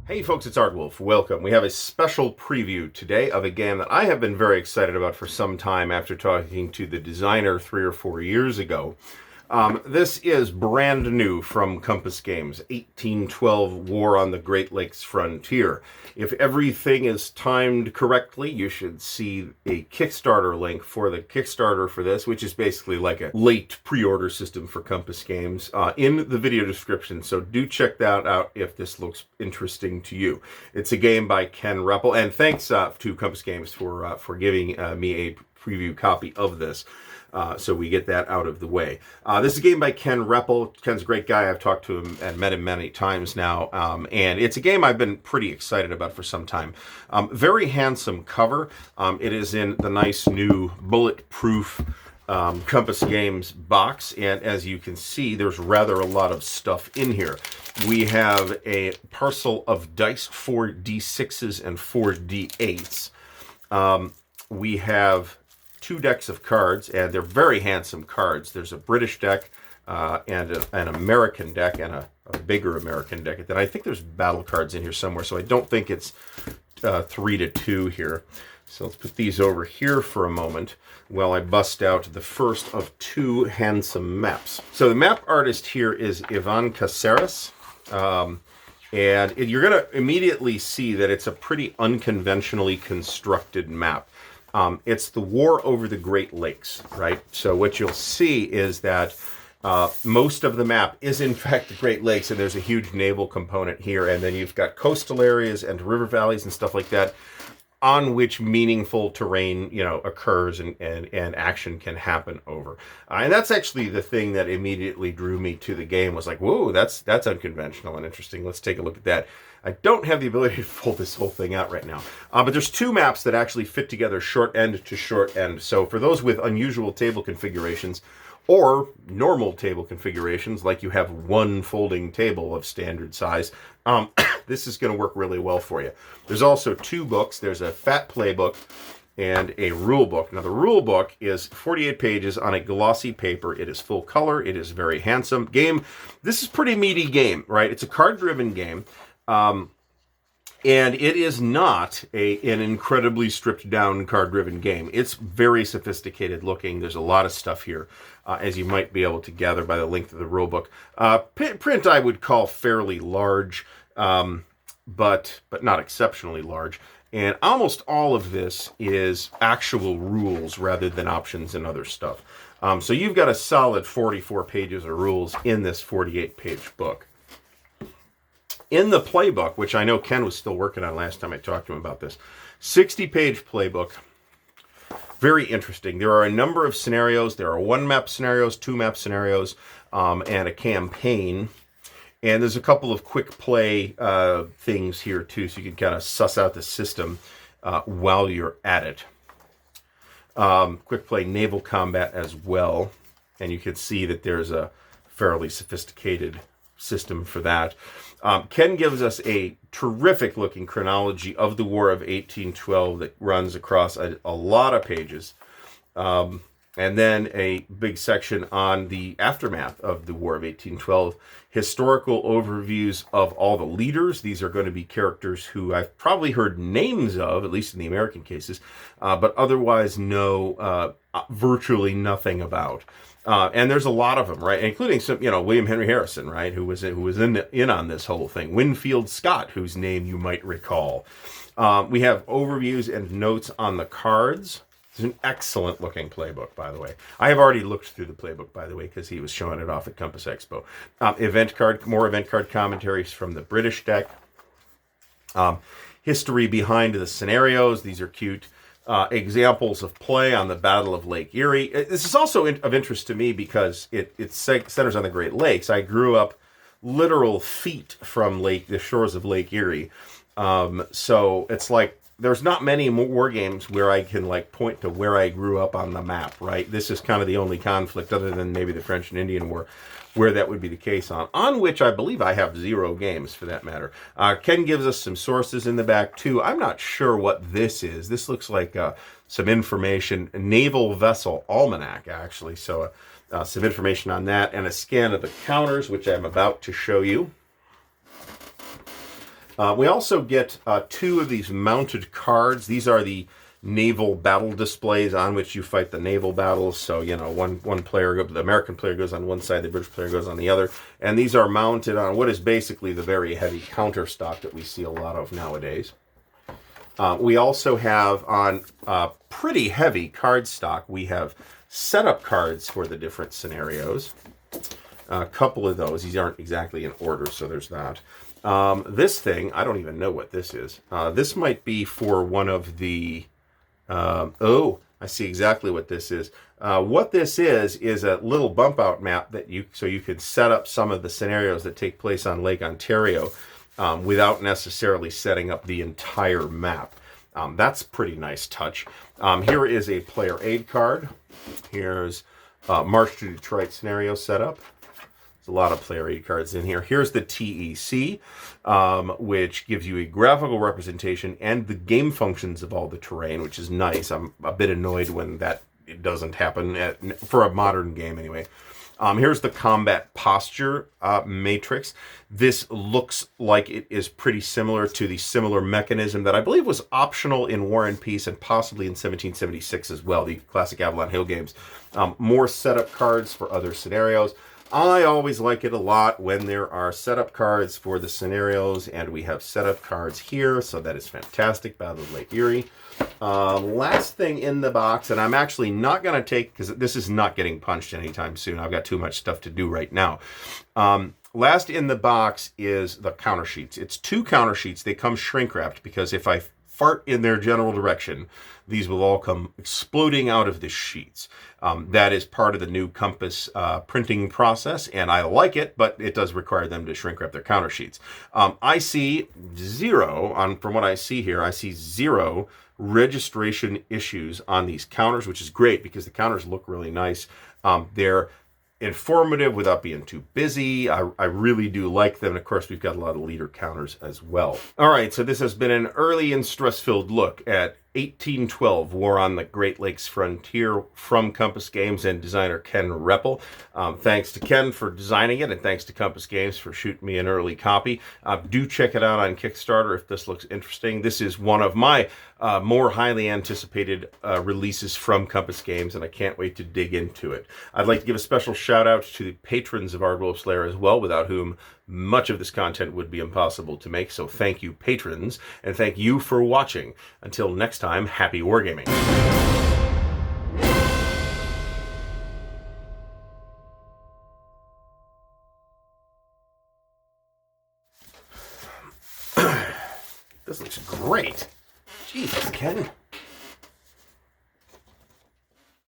Hey folks, it's Ardwulf. Welcome. We have a special preview today of a game that I have been very excited about for some time after talking to the designer 3 or 4 years ago. This is brand new from Compass Games, 1812 War on the Great Lakes Frontier. If everything is timed correctly, you should see a Kickstarter link for the Kickstarter for this, which is basically like a late pre-order system for Compass Games, in the video description. So do check that out if this looks interesting to you. It's a game by Ken Reppel, and thanks to Compass Games for giving me a preview copy of this. So we get that out of the way. This is a game by Ken Reppel. Ken's a great guy. I've talked to him and met him many times now. And it's a game I've been pretty excited about for some time. Very handsome cover. It is in the nice new bulletproof Compass Games box. And as you can see, there's rather a lot of stuff in here. We have a parcel of dice, 4 D6s and 4 D8s. We have 2 decks of cards, and they're very handsome cards. There's a British deck and an American deck and a bigger American deck. Then I think there's battle cards in here somewhere, so I don't think it's 3-2 here. So let's put these over here for a moment while I bust out the first of 2 handsome maps. So the map artist here is Ivan Caceres. And you're going to immediately see that it's a pretty unconventionally constructed map. It's the war over the Great Lakes, right? So what you'll see is that most of the map is in fact the Great Lakes, and there's a huge naval component here, and then you've got coastal areas and river valleys and stuff like that on which meaningful terrain, occurs and action can happen over. And that's actually the thing that immediately drew me to the game, was like, whoa, that's unconventional and interesting. Let's take a look at that. I don't have the ability to pull this whole thing out right now. But there's 2 maps that actually fit together short end to short end. So for those with unusual table configurations, or normal table configurations, like you have 1 folding table of standard size, this is going to work really well for you. There's also 2 books. There's a fat playbook and a rule book. Now, the rule book is 48 pages on a glossy paper. It is full color. It is very handsome. Game, this is pretty meaty game, right? It's a card-driven game. And it is not an incredibly stripped down card-driven game. It's very sophisticated looking. There's a lot of stuff here, as you might be able to gather by the length of the rulebook. Print I would call fairly large, but not exceptionally large. And almost all of this is actual rules rather than options and other stuff. So you've got a solid 44 pages of rules in this 48-page book. In the playbook, which I know Ken was still working on last time I talked to him about this, 60-page playbook, very interesting. There are a number of scenarios. There are 1-map scenarios, 2-map scenarios, and a campaign. And there's a couple of quick play things here, too, so you can kind of suss out the system while you're at it. Quick play naval combat as well. And you can see that there's a fairly sophisticated system for that. Ken gives us a terrific looking chronology of the War of 1812 that runs across a lot of pages. And then a big section on the aftermath of the War of 1812, historical overviews of all the leaders. These are going to be characters who I've probably heard names of, at least in the American cases, but otherwise know virtually nothing about. And there's a lot of them, right? Including some, William Henry Harrison, right? Who was in on this whole thing. Winfield Scott, whose name you might recall. We have overviews and notes on the cards. It's an excellent looking playbook, by the way. I have already looked through the playbook, by the way, because he was showing it off at Compass Expo. More event card commentaries from the British deck. History behind the scenarios. These are cute. Examples of play on the Battle of Lake Erie. This is also of interest to me because it centers on the Great Lakes. I grew up literal feet from the shores of Lake Erie. So it's like there's not many war games where I can point to where I grew up on the map, right? This is kind of the only conflict, other than maybe the French and Indian War, where that would be the case on which I believe I have 0 games for that matter. Ken gives us some sources in the back too. I'm not sure what this is. This looks like some information, Naval Vessel Almanac actually. So some information on that and a scan of the counters, which I'm about to show you. We also get 2 of these mounted cards. These are the naval battle displays on which you fight the naval battles. So, you know, one player, the American player goes on one side, the British player goes on the other. And these are mounted on what is basically the very heavy counter stock that we see a lot of nowadays. We also have on pretty heavy card stock, we have setup cards for the different scenarios. A couple of those. These aren't exactly in order, so there's that. This thing, I don't even know what this is. This might be for one of the... oh, I see exactly what this is. What this is a little bump out map that you could set up some of the scenarios that take place on Lake Ontario without necessarily setting up the entire map. That's a pretty nice touch. Here is a player aid card. Here's March to Detroit scenario setup. A lot of player aid cards in here. Here's the TEC, which gives you a graphical representation and the game functions of all the terrain, which is nice. I'm a bit annoyed when it doesn't happen, for a modern game anyway. Here's the combat posture matrix. This looks like it is pretty similar to the similar mechanism that I believe was optional in War and Peace and possibly in 1776 as well, the classic Avalon Hill games. More setup cards for other scenarios. I always like it a lot when there are setup cards for the scenarios, and we have setup cards here, so that is fantastic. Battle of Lake Erie. Last thing in the box, and I'm actually not going to take, because this is not getting punched anytime soon. I've got too much stuff to do right now. Last in the box is the counter sheets. It's 2 counter sheets. They come shrink wrapped, because if I fart in their general direction, these will all come exploding out of the sheets. That is part of the new Compass printing process, and I like it, but it does require them to shrink wrap their counter sheets. I see 0, from what I see here, I see 0 registration issues on these counters, which is great because the counters look really nice. They're informative without being too busy. I really do like them. And of course, we've got a lot of leader counters as well. All right, so this has been an early and stress-filled look at 1812, War on the Great Lakes Frontier from Compass Games and designer Ken Reppel. Thanks to Ken for designing it, and thanks to Compass Games for shooting me an early copy. Do check it out on Kickstarter if this looks interesting. This is one of my more highly anticipated releases from Compass Games, and I can't wait to dig into it. I'd like to give a special shout out to the patrons of Ardwulf's Lair as well, without whom much of this content would be impossible to make. So thank you, patrons, and thank you for watching. Until next time, happy wargaming. This looks great. Jesus, Ken.